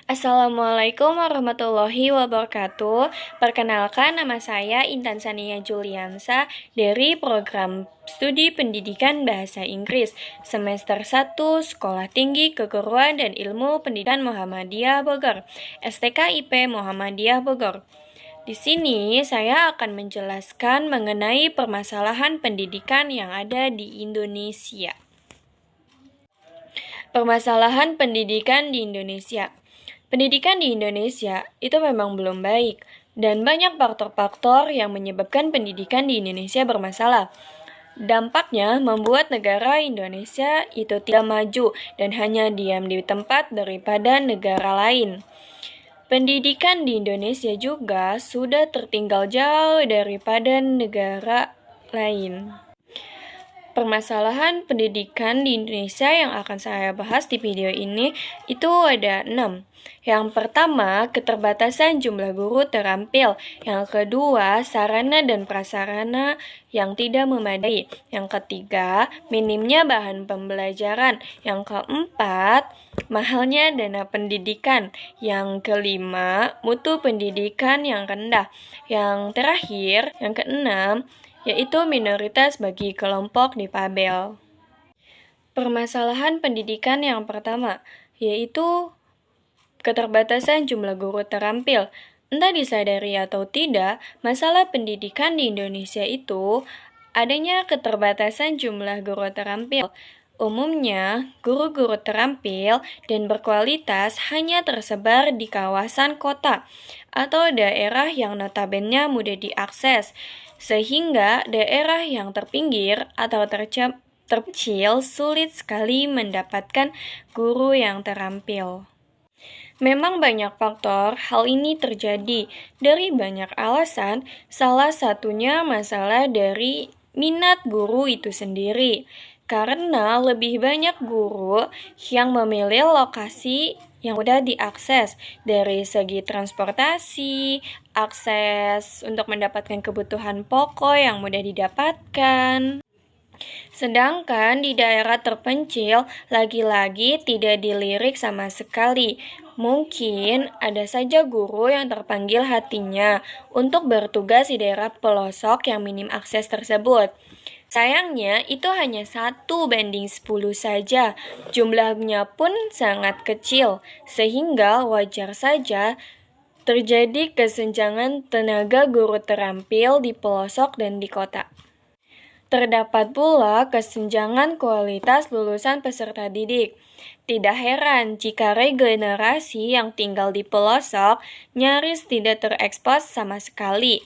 Assalamualaikum warahmatullahi wabarakatuh. Perkenalkan, nama saya Intan Sania Juliansa dari program Studi Pendidikan Bahasa Inggris semester 1 Sekolah Tinggi Keguruan dan Ilmu Pendidikan Muhammadiyah Bogor, STKIP Muhammadiyah Bogor. Di sini saya akan menjelaskan mengenai permasalahan pendidikan yang ada di Indonesia. Permasalahan pendidikan di Indonesia. Pendidikan di Indonesia itu memang belum baik, dan banyak faktor-faktor yang menyebabkan pendidikan di Indonesia bermasalah. Dampaknya membuat negara Indonesia itu tidak maju dan hanya diam di tempat daripada negara lain. Pendidikan di Indonesia juga sudah tertinggal jauh daripada negara lain. Permasalahan pendidikan di Indonesia yang akan saya bahas di video ini itu ada 6. Yang pertama, keterbatasan jumlah guru terampil. Yang kedua, sarana dan prasarana yang tidak memadai. Yang ketiga, minimnya bahan pembelajaran. Yang keempat, mahalnya dana pendidikan. Yang kelima, mutu pendidikan yang rendah. Yang terakhir, yang keenam, yaitu minoritas bagi kelompok difabel. Permasalahan pendidikan yang pertama, yaitu keterbatasan jumlah guru terampil. Entah disadari atau tidak, masalah pendidikan di Indonesia itu adanya keterbatasan jumlah guru terampil. Umumnya, guru-guru terampil dan berkualitas hanya tersebar di kawasan kota atau daerah yang notabene mudah diakses, sehingga daerah yang terpinggir atau terpencil sulit sekali mendapatkan guru yang terampil. Memang banyak faktor hal ini terjadi dari banyak alasan, salah satunya masalah dari minat guru itu sendiri. Karena lebih banyak guru yang memilih lokasi yang mudah diakses dari segi transportasi, akses untuk mendapatkan kebutuhan pokok yang mudah didapatkan. Sedangkan di daerah terpencil, lagi-lagi tidak dilirik sama sekali. Mungkin ada saja guru yang terpanggil hatinya untuk bertugas di daerah pelosok yang minim akses tersebut. Sayangnya itu hanya 1:10 saja, jumlahnya pun sangat kecil, sehingga wajar saja terjadi kesenjangan tenaga guru terampil di pelosok dan di kota. Terdapat pula kesenjangan kualitas lulusan peserta didik. Tidak heran jika regenerasi yang tinggal di pelosok nyaris tidak terekspos sama sekali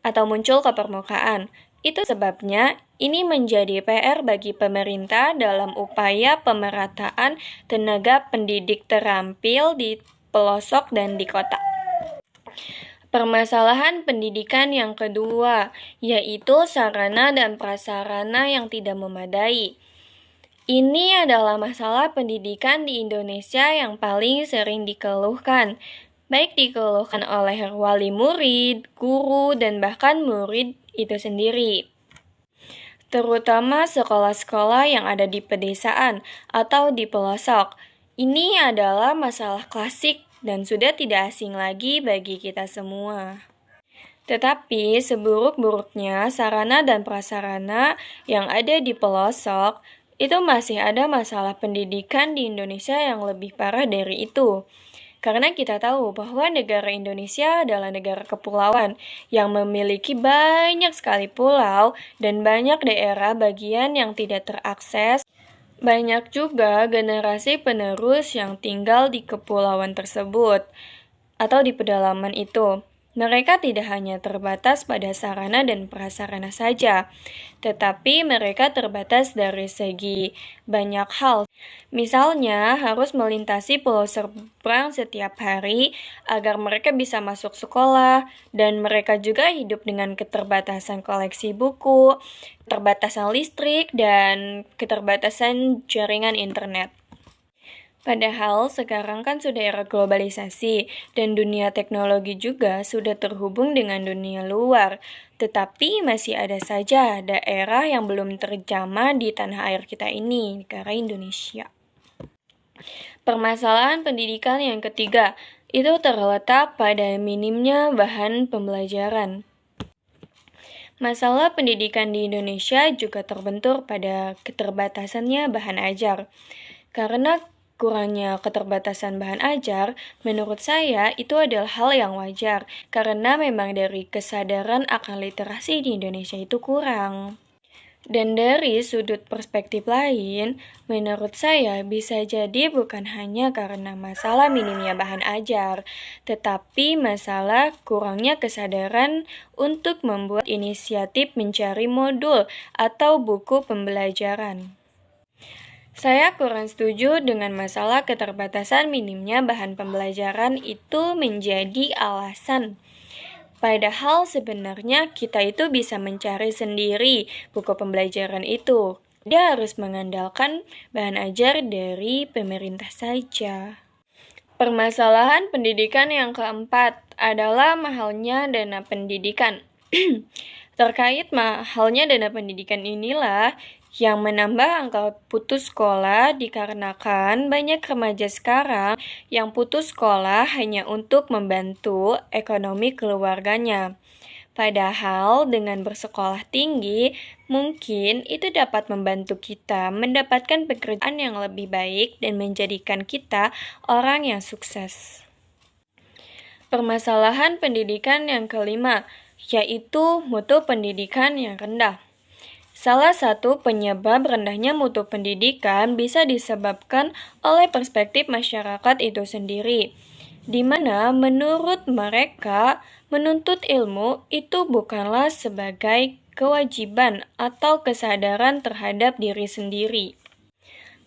atau muncul ke permukaan. Itu sebabnya ini menjadi PR bagi pemerintah dalam upaya pemerataan tenaga pendidik terampil di pelosok dan di kota. Permasalahan pendidikan yang kedua, yaitu sarana dan prasarana yang tidak memadai. Ini adalah masalah pendidikan di Indonesia yang paling sering dikeluhkan, baik dikeluhkan oleh wali murid, guru, dan bahkan murid itu sendiri. Terutama sekolah-sekolah yang ada di pedesaan atau di pelosok. Ini adalah masalah klasik dan sudah tidak asing lagi bagi kita semua. Tetapi seburuk-buruknya sarana dan prasarana yang ada di pelosok, itu masih ada masalah pendidikan di Indonesia yang lebih parah dari itu. Karena kita tahu bahwa negara Indonesia adalah negara kepulauan yang memiliki banyak sekali pulau dan banyak daerah bagian yang tidak terakses. Banyak juga generasi penerus yang tinggal di kepulauan tersebut atau di pedalaman itu. Mereka tidak hanya terbatas pada sarana dan prasarana saja, tetapi mereka terbatas dari segi banyak hal. Misalnya, harus melintasi pulau seberang setiap hari agar mereka bisa masuk sekolah, dan mereka juga hidup dengan keterbatasan koleksi buku, keterbatasan listrik, dan keterbatasan jaringan internet. Padahal sekarang kan sudah era globalisasi dan dunia teknologi juga sudah terhubung dengan dunia luar. Tetapi masih ada saja daerah yang belum terjamah di tanah air kita ini, negara Indonesia. Permasalahan pendidikan yang ketiga itu terletak pada minimnya bahan pembelajaran. Masalah pendidikan di Indonesia juga terbentur pada keterbatasannya bahan ajar. Karena kurangnya keterbatasan bahan ajar, menurut saya itu adalah hal yang wajar, karena memang dari kesadaran akan literasi di Indonesia itu kurang. Dan dari sudut perspektif lain, menurut saya bisa jadi bukan hanya karena masalah minimnya bahan ajar, tetapi masalah kurangnya kesadaran untuk membuat inisiatif mencari modul atau buku pembelajaran. Saya kurang setuju dengan masalah keterbatasan minimnya bahan pembelajaran itu menjadi alasan. Padahal sebenarnya kita itu bisa mencari sendiri buku pembelajaran itu. Dia harus mengandalkan bahan ajar dari pemerintah saja. Permasalahan pendidikan yang keempat adalah mahalnya dana pendidikan. Terkait mahalnya dana pendidikan inilah yang menambah angka putus sekolah dikarenakan banyak remaja sekarang yang putus sekolah hanya untuk membantu ekonomi keluarganya. Padahal dengan bersekolah tinggi, mungkin itu dapat membantu kita mendapatkan pekerjaan yang lebih baik dan menjadikan kita orang yang sukses. Permasalahan pendidikan yang kelima, yaitu mutu pendidikan yang rendah. Salah satu penyebab rendahnya mutu pendidikan bisa disebabkan oleh perspektif masyarakat itu sendiri, di mana menurut mereka menuntut ilmu itu bukanlah sebagai kewajiban atau kesadaran terhadap diri sendiri.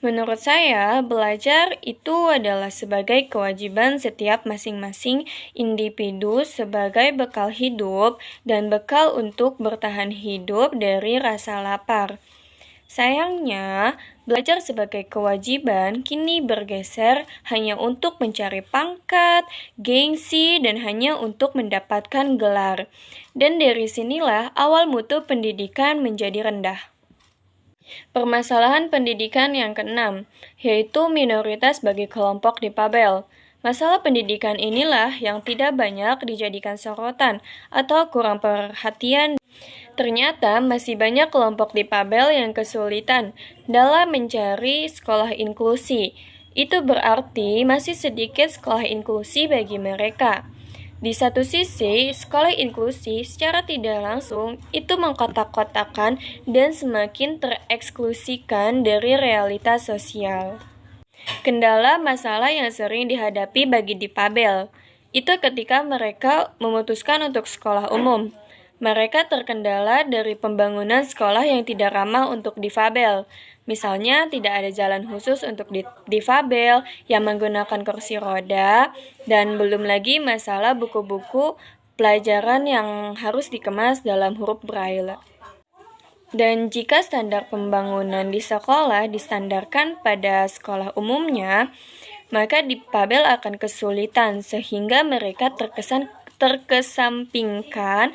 Menurut saya, belajar itu adalah sebagai kewajiban setiap masing-masing individu sebagai bekal hidup dan bekal untuk bertahan hidup dari rasa lapar. Sayangnya, belajar sebagai kewajiban kini bergeser hanya untuk mencari pangkat, gengsi, dan hanya untuk mendapatkan gelar. Dan dari sinilah awal mutu pendidikan menjadi rendah. Permasalahan pendidikan yang keenam, yaitu minoritas bagi kelompok difabel. Masalah pendidikan inilah yang tidak banyak dijadikan sorotan atau kurang perhatian. Ternyata masih banyak kelompok difabel yang kesulitan dalam mencari sekolah inklusi. Itu berarti masih sedikit sekolah inklusi bagi mereka. Di satu sisi, sekolah inklusi secara tidak langsung itu mengkotak-kotakan dan semakin tereksklusikan dari realitas sosial. Kendala masalah yang sering dihadapi bagi difabel itu ketika mereka memutuskan untuk sekolah umum. Mereka terkendala dari pembangunan sekolah yang tidak ramah untuk difabel. Misalnya, tidak ada jalan khusus untuk difabel yang menggunakan kursi roda, dan belum lagi masalah buku-buku pelajaran yang harus dikemas dalam huruf braille. Dan jika standar pembangunan di sekolah distandarkan pada sekolah umumnya, maka difabel akan kesulitan sehingga mereka terkesampingkan.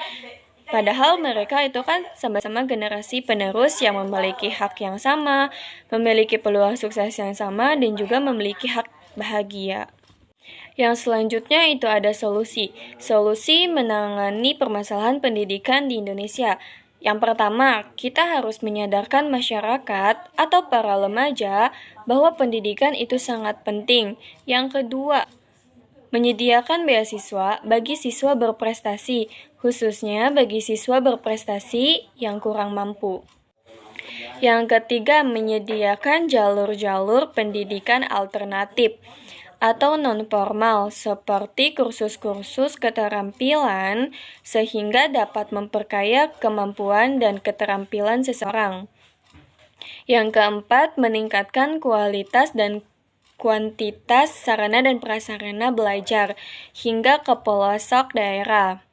Padahal mereka itu kan sama-sama generasi penerus yang memiliki hak yang sama, memiliki peluang sukses yang sama, dan juga memiliki hak bahagia. Yang selanjutnya itu ada solusi. Solusi menangani permasalahan pendidikan di Indonesia. Yang pertama, kita harus menyadarkan masyarakat atau para remaja bahwa pendidikan itu sangat penting. Yang kedua, menyediakan beasiswa bagi siswa berprestasi, khususnya bagi siswa berprestasi yang kurang mampu. Yang ketiga, menyediakan jalur-jalur pendidikan alternatif atau non-formal seperti kursus-kursus keterampilan sehingga dapat memperkaya kemampuan dan keterampilan seseorang. Yang keempat, meningkatkan kualitas dan kuantitas sarana dan prasarana belajar hingga ke pelosok daerah.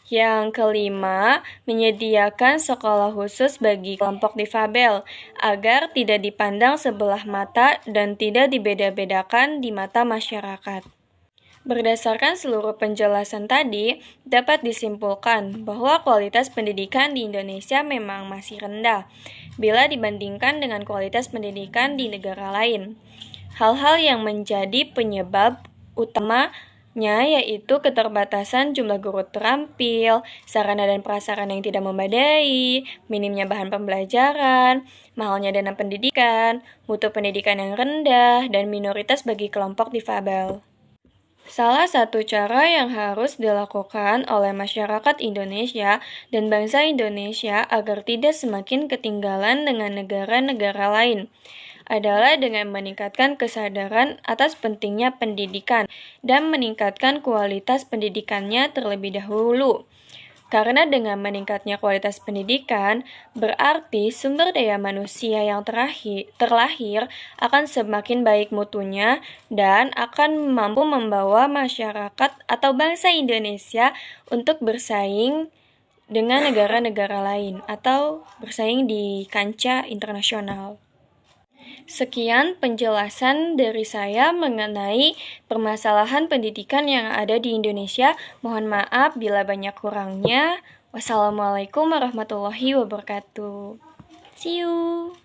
Yang kelima, menyediakan sekolah khusus bagi kelompok difabel agar tidak dipandang sebelah mata dan tidak dibeda-bedakan di mata masyarakat. Berdasarkan seluruh penjelasan tadi, dapat disimpulkan bahwa kualitas pendidikan di Indonesia memang masih rendah bila dibandingkan dengan kualitas pendidikan di negara lain. hal-hal yang menjadi penyebab utamanya yaitu keterbatasan jumlah guru terampil, sarana dan prasarana yang tidak memadai, minimnya bahan pembelajaran, mahalnya dana pendidikan, mutu pendidikan yang rendah, dan minoritas bagi kelompok difabel. Salah satu cara yang harus dilakukan oleh masyarakat Indonesia dan bangsa Indonesia agar tidak semakin ketinggalan dengan negara-negara lain adalah dengan meningkatkan kesadaran atas pentingnya pendidikan dan meningkatkan kualitas pendidikannya terlebih dahulu. Karena dengan meningkatnya kualitas pendidikan, berarti sumber daya manusia yang terlahir akan semakin baik mutunya dan akan mampu membawa masyarakat atau bangsa Indonesia untuk bersaing dengan negara-negara lain atau bersaing di kancah internasional. Sekian penjelasan dari saya mengenai permasalahan pendidikan yang ada di Indonesia. Mohon maaf bila banyak kurangnya. Wassalamualaikum warahmatullahi wabarakatuh. See you.